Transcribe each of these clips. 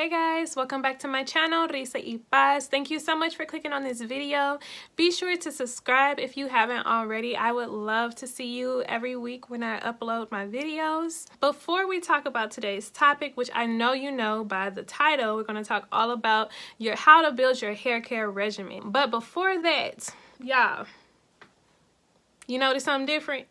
Hey guys, welcome back to my channel, Risa y Paz. Thank you so much for clicking on this video. Be sure to subscribe if you haven't already. I would love to see you every week when I upload my videos. Before we talk about today's topic, which I know you know by the title, we're going to talk all about how to build your hair care regimen. But before that, y'all, you notice something different?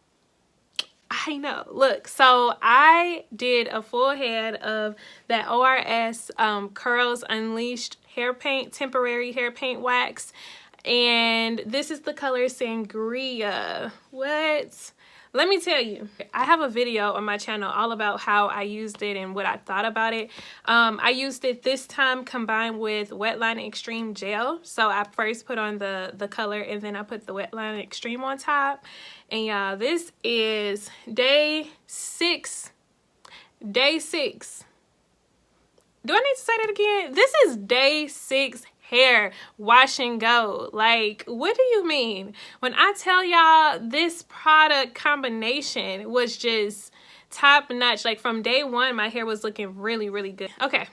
I know. Look, so I did a full head of that ORS Curls Unleashed hair paint, temporary hair paint wax. And this is the color Sangria. What? Let me tell you, I have a video on my channel all about how I used it and what I thought about it. I used it this time combined with Wetline Extreme Gel. So I first put on the color and then I put the Wetline Extreme on top. And y'all, this is day 6. Day 6. Do I need to say that again? This is day 6 hair wash and go. Like, what do you mean? When I tell y'all this product combination was just top notch, like from day 1 my hair was looking really good. Okay,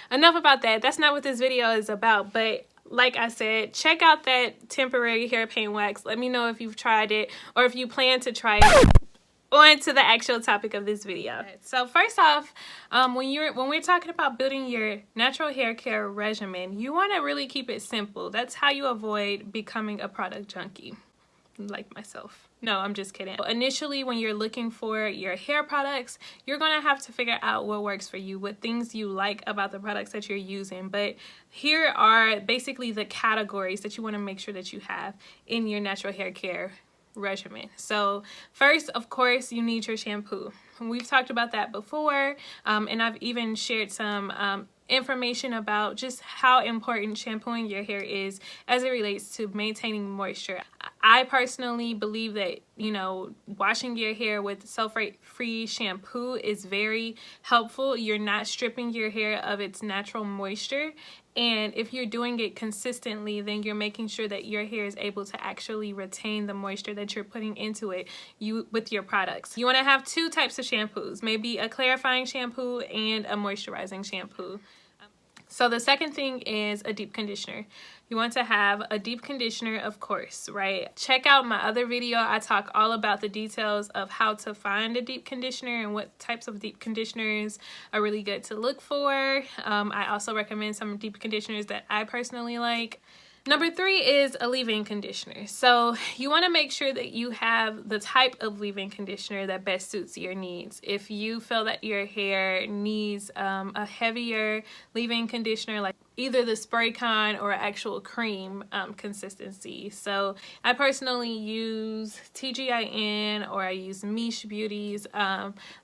enough about that. That's not what this video is about. But like I said, check out that temporary hair paint wax. Let me know if you've tried it or if you plan to try it. On to the actual topic of this video. So first off, when we're talking about building your natural hair care regimen, you want to really keep it simple. That's how you avoid becoming a product junkie, like myself. No, I'm just kidding. Initially, when you're looking for your hair products, you're going to have to figure out what works for you, what things you like about the products that you're using. But here are basically the categories that you want to make sure that you have in your natural hair care regimen. So first, of course, you need your shampoo. We've talked about that before, and I've even shared some information about just how important shampooing your hair is as it relates to maintaining moisture. I personally believe that, you know, washing your hair with sulfate-free shampoo is very helpful. You're not stripping your hair of its natural moisture. And if you're doing it consistently, then you're making sure that your hair is able to actually retain the moisture that you're putting into it with your products. You want to have 2 types of shampoos, maybe a clarifying shampoo and a moisturizing shampoo. So the second thing is a deep conditioner. You want to have a deep conditioner, of course, right? Check out my other video. I talk all about the details of how to find a deep conditioner and what types of deep conditioners are really good to look for. I also recommend some deep conditioners that I personally like. Number 3 is a leave-in conditioner. So you want to make sure that you have the type of leave-in conditioner that best suits your needs. If you feel that your hair needs a heavier leave-in conditioner, like either the spray kind or actual cream consistency. So I personally use TGIN or I use Miche Beauty's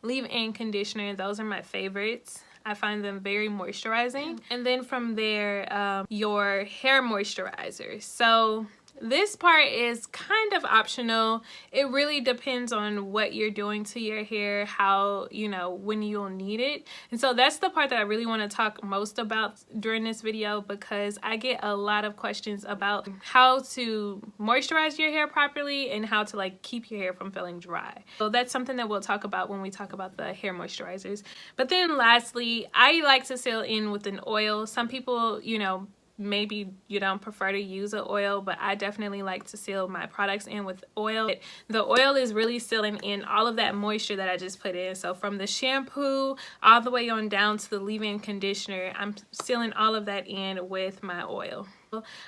leave-in conditioner. Those are my favorites. I find them very moisturizing. And then from there, your hair moisturizer. So this part is kind of optional. It really depends on what you're doing to your hair, how, you know, when you'll need it. And so that's the part that I really want to talk most about during this video, because I get a lot of questions about how to moisturize your hair properly and how to like keep your hair from feeling dry. So that's something that we'll talk about when we talk about the hair moisturizers. But then lastly, I like to seal in with an oil. Some people, you know, maybe you don't prefer to use an oil, but I definitely like to seal my products in with oil. The oil is really sealing in all of that moisture that I just put in. So from the shampoo all the way on down to the leave-in conditioner, I'm sealing all of that in with my oil.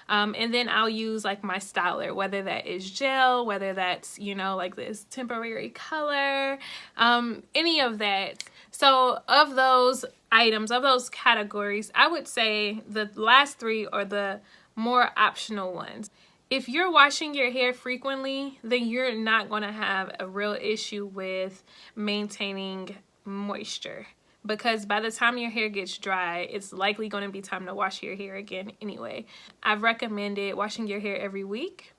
And then I'll use like my styler, whether that is gel, whether that's, you know, like this temporary color, any of that. So of those items, of those categories, I would say the last 3 are the more optional ones. If you're washing your hair frequently, then you're not going to have a real issue with maintaining moisture, because by the time your hair gets dry, it's likely going to be time to wash your hair again anyway. I've recommended washing your hair every week.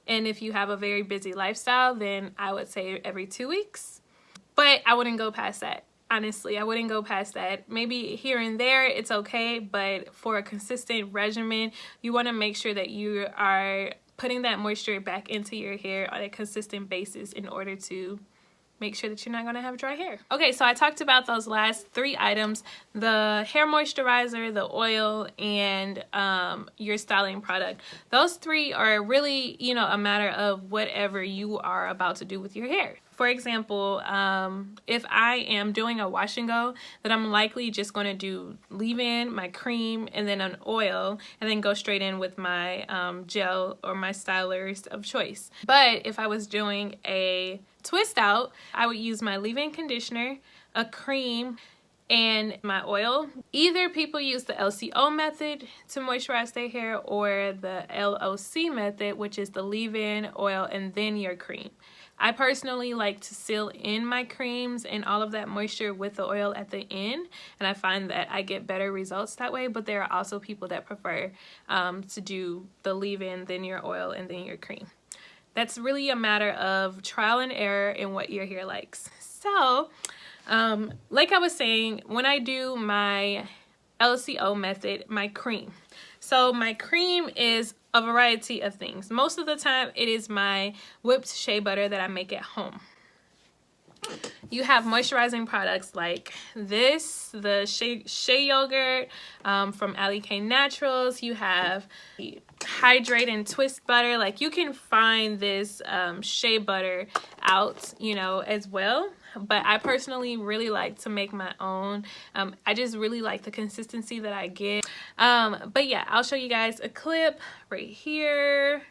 And if you have a very busy lifestyle, then I would say every 2 weeks. But I wouldn't go past that. Honestly, I wouldn't go past that. Maybe here and there, it's okay. But for a consistent regimen, you want to make sure that you are putting that moisture back into your hair on a consistent basis in order to make sure that you're not going to have dry hair. Okay, so I talked about those last 3 items: the hair moisturizer, the oil, and your styling product. Those 3 are really, you know, a matter of whatever you are about to do with your hair. For example, if I am doing a wash and go, then I'm likely just going to do leave-in, my cream, and then an oil, and then go straight in with my gel or my stylers of choice. But if I was doing a twist out, I would use my leave-in conditioner, a cream, and my oil. Either people use the LCO method to moisturize their hair, or the LOC method, which is the leave-in, oil, and then your cream. I personally like to seal in my creams and all of that moisture with the oil at the end, and I find that I get better results that way. But there are also people that prefer to do the leave-in, then your oil, and then your cream. That's really a matter of trial and error and what your hair likes. So like I was saying, when I do my LCO method, my cream. So my cream is a variety of things. Most of the time it is my whipped shea butter that I make at home. You have moisturizing products like this, the shea yogurt from Ali K Naturals. You have hydrate and twist butter. Like, you can find this shea butter out, you know, as well. But I personally really like to make my own. I just really like the consistency that I get. But yeah, I'll show you guys a clip right here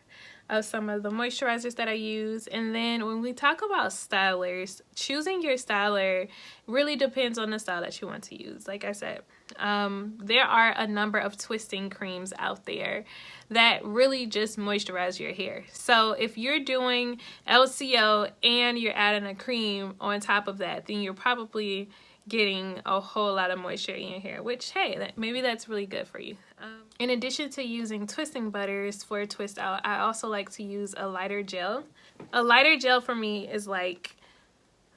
of some of the moisturizers that I use. And then when we talk about stylers, choosing your styler really depends on the style that you want to use. Like I said, there are a number of twisting creams out there that really just moisturize your hair. So if you're doing LCO and you're adding a cream on top of that, then you're probably getting a whole lot of moisture in your hair, which, hey, maybe that's really good for you. In addition to using twisting butters for a twist out, I also like to use a lighter gel. A lighter gel for me is like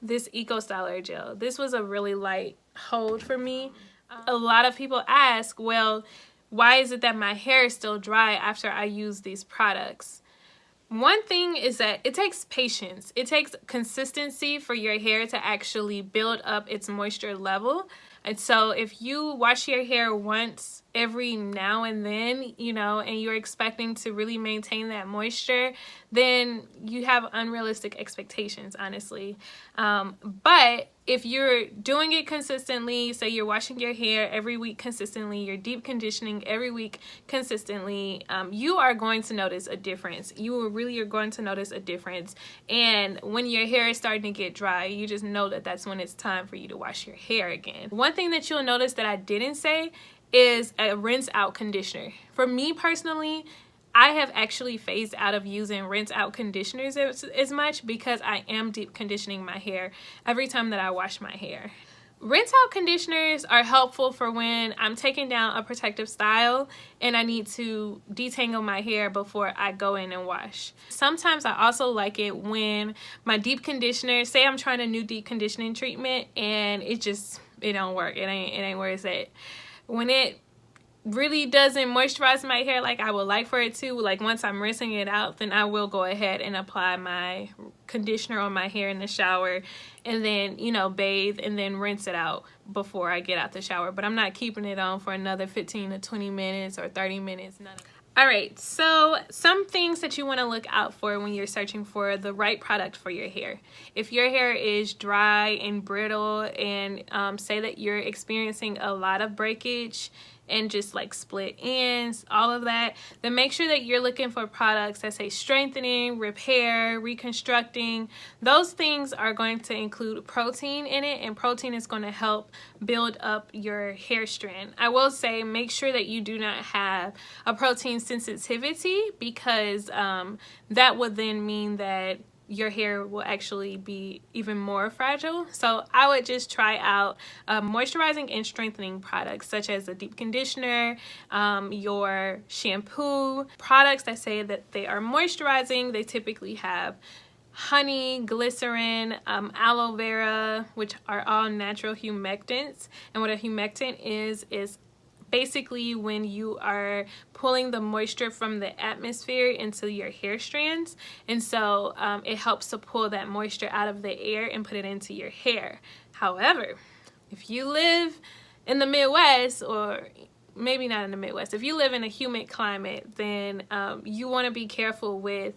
this Eco Styler gel. This was a really light hold for me. A lot of people ask, well, why is it that my hair is still dry after I use these products? One thing is that it takes patience. It takes consistency for your hair to actually build up its moisture level. And so if you wash your hair once every now and then, you know, and you're expecting to really maintain that moisture, then you have unrealistic expectations, honestly. But if you're doing it consistently, say you're washing your hair every week consistently, you're deep conditioning every week consistently, you are going to notice a difference. You really are going to notice a difference. And when your hair is starting to get dry, you just know that that's when it's time for you to wash your hair again. One thing that you'll notice that I didn't say is a rinse out conditioner. For me personally, I have actually phased out of using rinse out conditioners as much because I am deep conditioning my hair every time that I wash my hair. Rinse out conditioners are helpful for when I'm taking down a protective style and I need to detangle my hair before I go in and wash. Sometimes I also like it when my deep conditioner, say I'm trying a new deep conditioning treatment and it don't work. It ain't where it's at. When it really doesn't moisturize my hair like I would like for it to, like once I'm rinsing it out, then I will go ahead and apply my conditioner on my hair in the shower and then, you know, bathe and then rinse it out before I get out the shower. But I'm not keeping it on for another 15 to 20 minutes or 30 minutes. None of that. All right, so some things that you want to look out for when you're searching for the right product for your hair. If your hair is dry and brittle and say that you're experiencing a lot of breakage and just like split ends, all of that, then make sure that you're looking for products that say strengthening, repair, reconstructing. Those things are going to include protein in it, and protein is going to help build up your hair strand. I will say make sure that you do not have a protein sensitivity, because that would then mean that your hair will actually be even more fragile. So I would just try out moisturizing and strengthening products such as a deep conditioner, your shampoo. Products that say that they are moisturizing, they typically have honey, glycerin, aloe vera, which are all natural humectants. And what a humectant is basically when you are pulling the moisture from the atmosphere into your hair strands, and so it helps to pull that moisture out of the air and put it into your hair. However, if you live in the Midwest, or maybe not in the Midwest, if you live in a humid climate, then you want to be careful with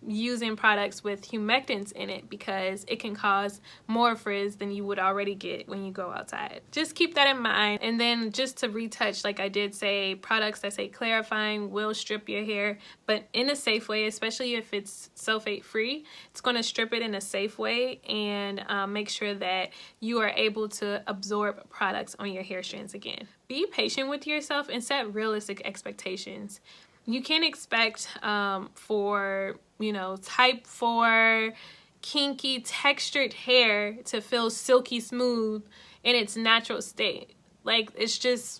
using products with humectants in it, because it can cause more frizz than you would already get when you go outside. Just keep that in mind. And then just to retouch, like I did say, products that say clarifying will strip your hair, but in a safe way, especially if it's sulfate free. It's going to strip it in a safe way and make sure that you are able to absorb products on your hair strands again. Be patient with yourself and set realistic expectations. You can't expect for, you know, type 4 kinky textured hair to feel silky smooth in its natural state. Like, it's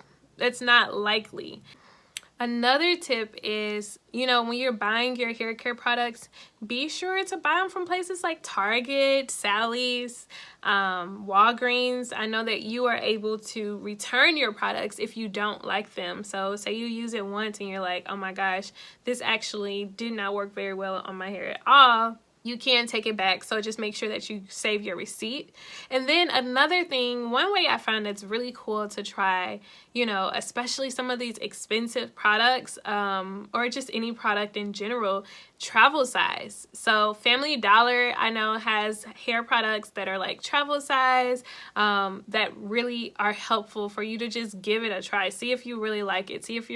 not likely. Another tip is, you know, when you're buying your hair care products, be sure to buy them from places like Target, Sally's, Walgreens. I know that you are able to return your products if you don't like them. So say you use it once and you're like, oh my gosh, this actually did not work very well on my hair at all. You can take it back, so just make sure that you save your receipt. And then another thing, one way I found that's really cool to try, you know, especially some of these expensive products, or just any product in general, travel size. So Family Dollar, I know, has hair products that are like travel size, that really are helpful for you to just give it a try. See if you really like it. See if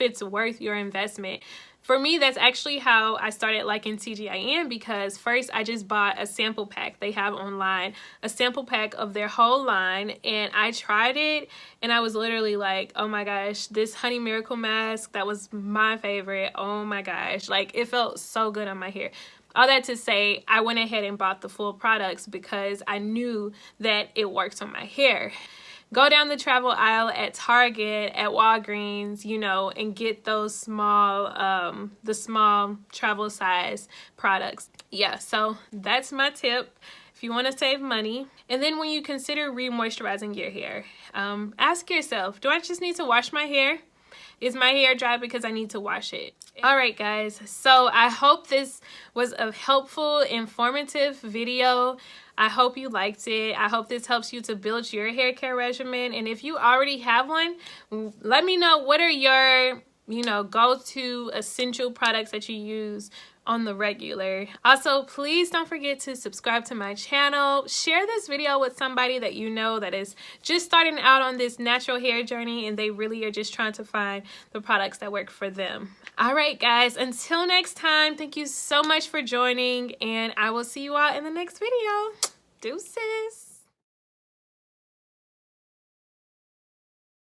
it's worth your investment. For me, that's actually how I started liking TGIN, because first I just bought a sample pack. They have online a sample pack of their whole line, and I tried it and I was literally like, oh my gosh, this Honey Miracle mask, that was my favorite. Oh my gosh, like it felt so good on my hair. All that to say, I went ahead and bought the full products because I knew that it worked on my hair. Go down the travel aisle at Target, at Walgreens, you know, and get those small, the small travel size products. Yeah, so that's my tip if you want to save money. And then when you consider re-moisturizing your hair, ask yourself, do I just need to wash my hair? Is my hair dry because I need to wash it? Alright guys, so I hope this was a helpful, informative video. I hope you liked it. I hope this helps you to build your hair care regimen. And if you already have one, let me know what are your, you know, go-to essential products that you use on the regular. Also, please don't forget to subscribe to my channel. Share this video with somebody that you know that is just starting out on this natural hair journey and they really are just trying to find the products that work for them. All right, guys, until next time, thank you so much for joining, and I will see you all in the next video. Deuces.